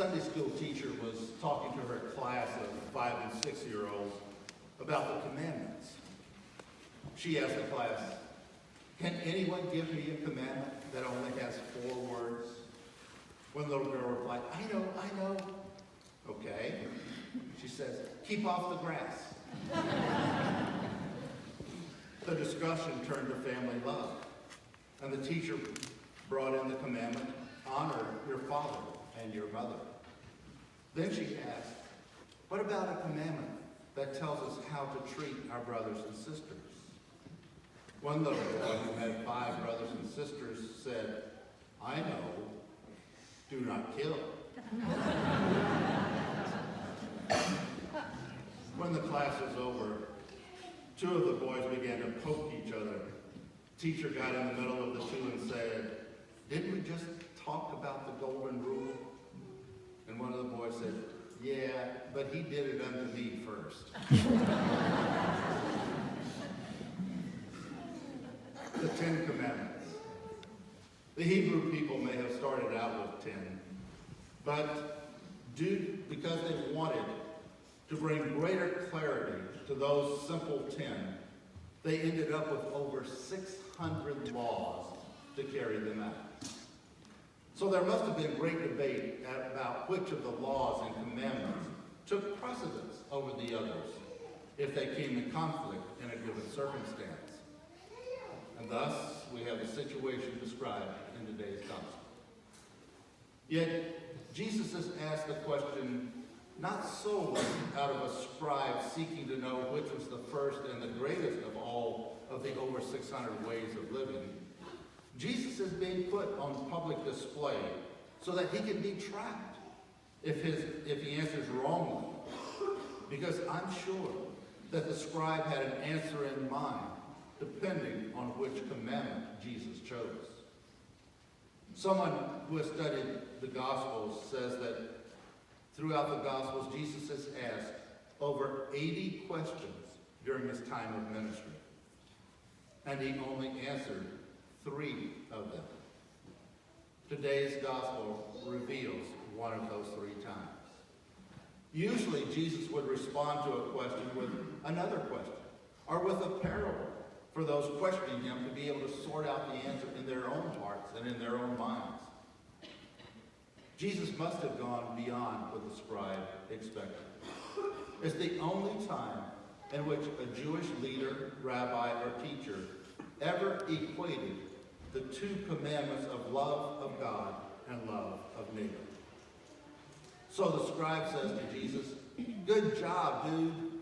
Sunday school teacher was talking to her class of 5 and 6-year-olds about the commandments. She asked the class, "Can anyone give me a commandment that only has 4 words?" One little girl replied, I know. Okay. She says, "Keep off the grass." The discussion turned to family love, and the teacher brought in the commandment, "Honor your father and your mother." Then she asked, "What about a commandment that tells us how to treat our brothers and sisters?" One little boy who had 5 brothers and sisters said, "I know, do not kill." When the class was over, 2 of the boys began to poke each other. Teacher got in the middle of the 2 and said, "Didn't we just talk about the golden rule?" And one of the boys said, "Yeah, but he did it unto me first." The 10 Commandments. The Hebrew people may have started out with 10, but because they wanted to bring greater clarity to those simple 10, they ended up with over 600 laws to carry them out. So there must have been great debate about which of the laws and commandments took precedence over the others if they came in conflict in a given circumstance. And thus, we have the situation described in today's gospel. Yet, Jesus is asked the question not solely out of a scribe seeking to know which was the first and the greatest of all of the over 600 ways of living. Jesus is being put on public display so that he can be tracked if he answers wrongly. Because I'm sure that the scribe had an answer in mind, depending on which commandment Jesus chose. Someone who has studied the Gospels says that throughout the Gospels, Jesus has asked over 80 questions during his time of ministry, and he only answered 3 of them. Today's Gospel reveals one of those 3 times. Usually, Jesus would respond to a question with another question, or with a parable, for those questioning him to be able to sort out the answer in their own hearts and in their own minds. Jesus must have gone beyond what the scribe expected. It's the only time in which a Jewish leader, rabbi, or teacher ever equated the 2 commandments of love of God and love of neighbor. So the scribe says to Jesus, "Good job, dude."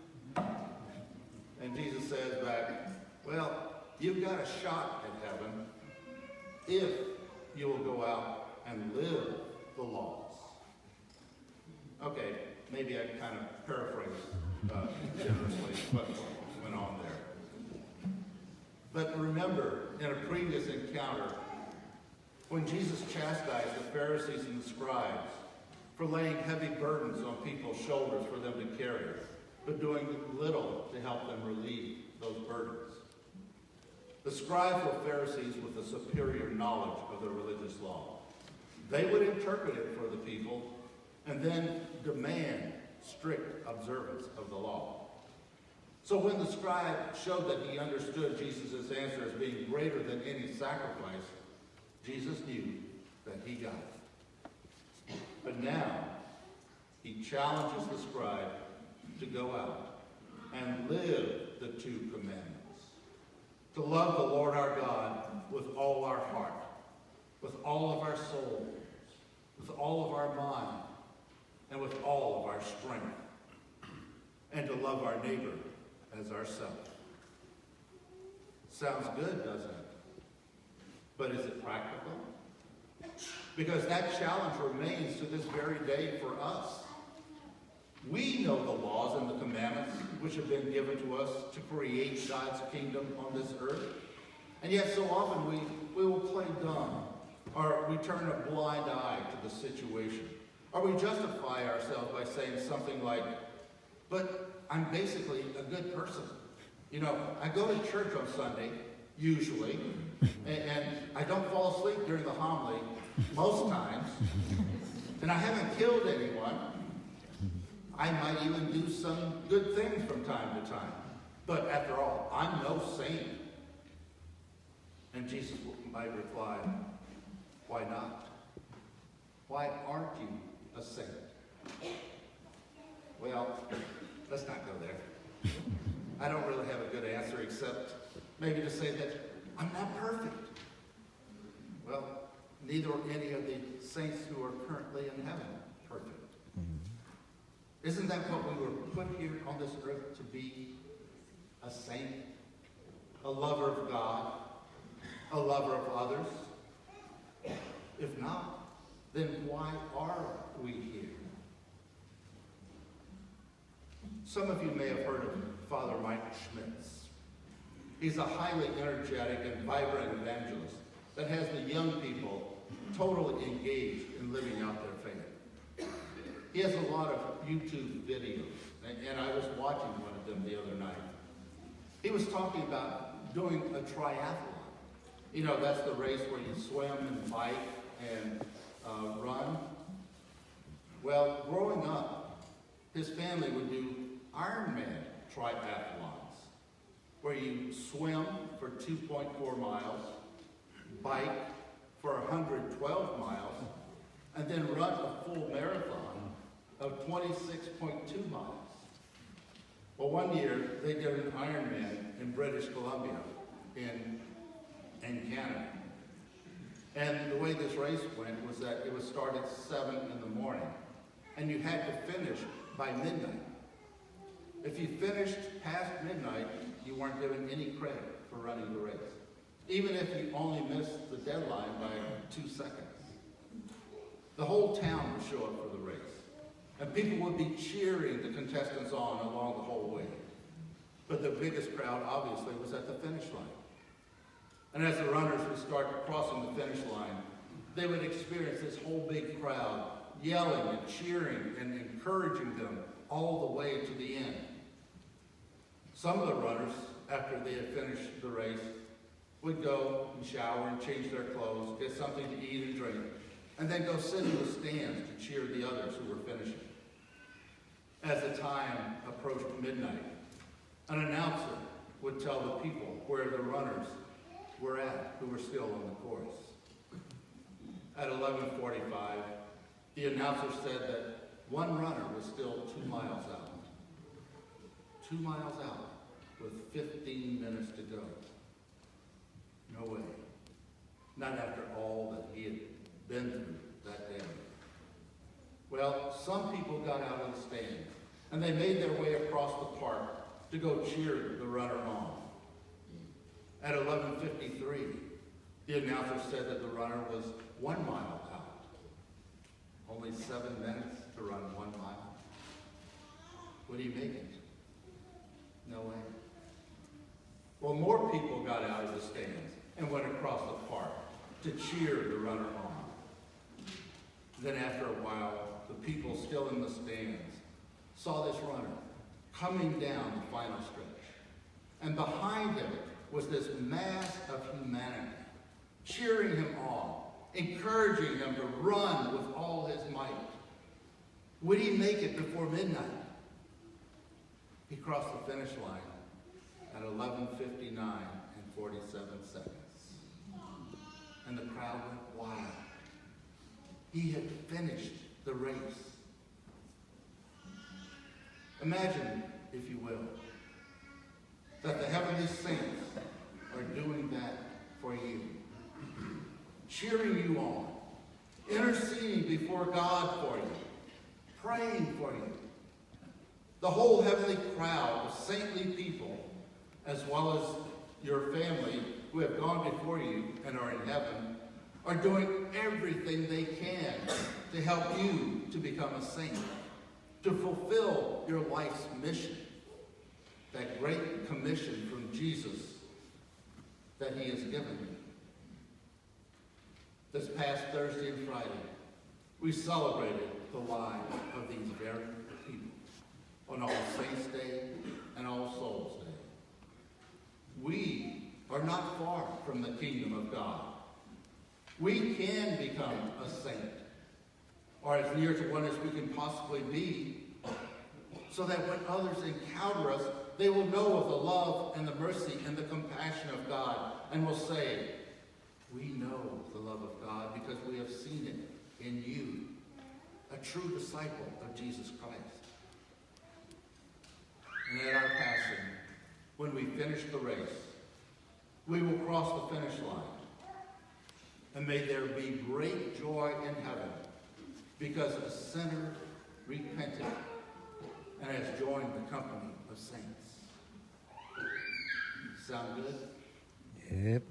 And Jesus says back, "Well, you've got a shot at heaven if you will go out and live the laws." Okay, maybe I kind of paraphrased generously what went on there. But remember, in a previous encounter, when Jesus chastised the Pharisees and the scribes for laying heavy burdens on people's shoulders for them to carry, but doing little to help them relieve those burdens. The scribes were Pharisees with a superior knowledge of the religious law. They would interpret it for the people and then demand strict observance of the law. So when the scribe showed that he understood Jesus' answer as being greater than any sacrifice, Jesus knew that he got it. But now, he challenges the scribe to go out and live the 2 commandments. To love the Lord our God with all our heart, with all of our soul, with all of our mind, and with all of our strength. And to love our neighbor as ourselves. Sounds good, doesn't it? But is it practical? Because that challenge remains to this very day for us. We know the laws and the commandments which have been given to us to create God's kingdom on this earth. And yet so often we will play dumb, or we turn a blind eye to the situation. Or we justify ourselves by saying something like, "But I'm basically a good person. You know, I go to church on Sunday, usually, and I don't fall asleep during the homily most times. And I haven't killed anyone. I might even do some good things from time to time. But after all, I'm no saint. And Jesus might reply, why not? Why aren't you a saint? Well, let's not go there. I don't really have a good answer except maybe to say that I'm not perfect. Well, neither are any of the saints who are currently in heaven perfect. Isn't that what we were put here on this earth to be? A saint? A lover of God? A lover of others? If not, then why are we here? Some of you may have heard of Father Mike Schmitz. He's a highly energetic and vibrant evangelist that has the young people totally engaged in living out their faith. He has a lot of YouTube videos, and I was watching one of them the other night. He was talking about doing a triathlon. You know, that's the race where you swim and bike and run. Well, growing up, his family would do Ironman triathlons, where you swim for 2.4 miles, bike for 112 miles, and then run a full marathon of 26.2 miles. Well, one year they did an Ironman in British Columbia, in Canada. And the way this race went was that it would start at 7 in the morning, and you had to finish by midnight. If you finished past midnight, you weren't given any credit for running the race, even if you only missed the deadline by 2 seconds. The whole town would show up for the race, and people would be cheering the contestants on along the whole way. But the biggest crowd, obviously, was at the finish line. And as the runners would start crossing the finish line, they would experience this whole big crowd yelling and cheering and encouraging them all the way to the end. Some of the runners, after they had finished the race, would go and shower and change their clothes, get something to eat and drink, and then go sit in the stands to cheer the others who were finishing. As the time approached midnight, an announcer would tell the people where the runners were at who were still on the course. At 11:45, the announcer said that one runner was still 2 miles out. 2 miles out with 15 minutes to go. No way. Not after all that he had been through that day. Well, some people got out of the stands, and they made their way across the park to go cheer the runner on. At 11:53, the announcer said that the runner was 1 mile out. Only 7 minutes to run 1 mile. Would he make it? No way. Well, more people got out of the stands and went across the park to cheer the runner on. Then after a while, the people still in the stands saw this runner coming down the final stretch. And behind him was this mass of humanity, cheering him on, encouraging him to run with all his might. Would he make it before midnight? He crossed the finish line at 11:59 and 47 seconds. And the crowd went wild. He had finished the race. Imagine, if you will, that the heavenly saints are doing that for you, cheering you on, interceding before God for you, praying for you. The whole heavenly crowd of saintly people, as well as your family who have gone before you and are in heaven, are doing everything they can to help you to become a saint, to fulfill your life's mission, that great commission from Jesus that he has given you. This past Thursday and Friday, we celebrated the lives of these very people on All Saints' Day and All Souls' Day. We are not far from the kingdom of God. We can become a saint. or as near to one as we can possibly be, so that when others encounter us, they will know of the love and the mercy and the compassion of God and will say, we know the love of God because we have seen it in you, a true disciple of Jesus Christ. And at our passing, when we finish the race, we will cross the finish line. And may there be great joy in heaven because a sinner repented and has joined the company of saints. Sound good? Yep.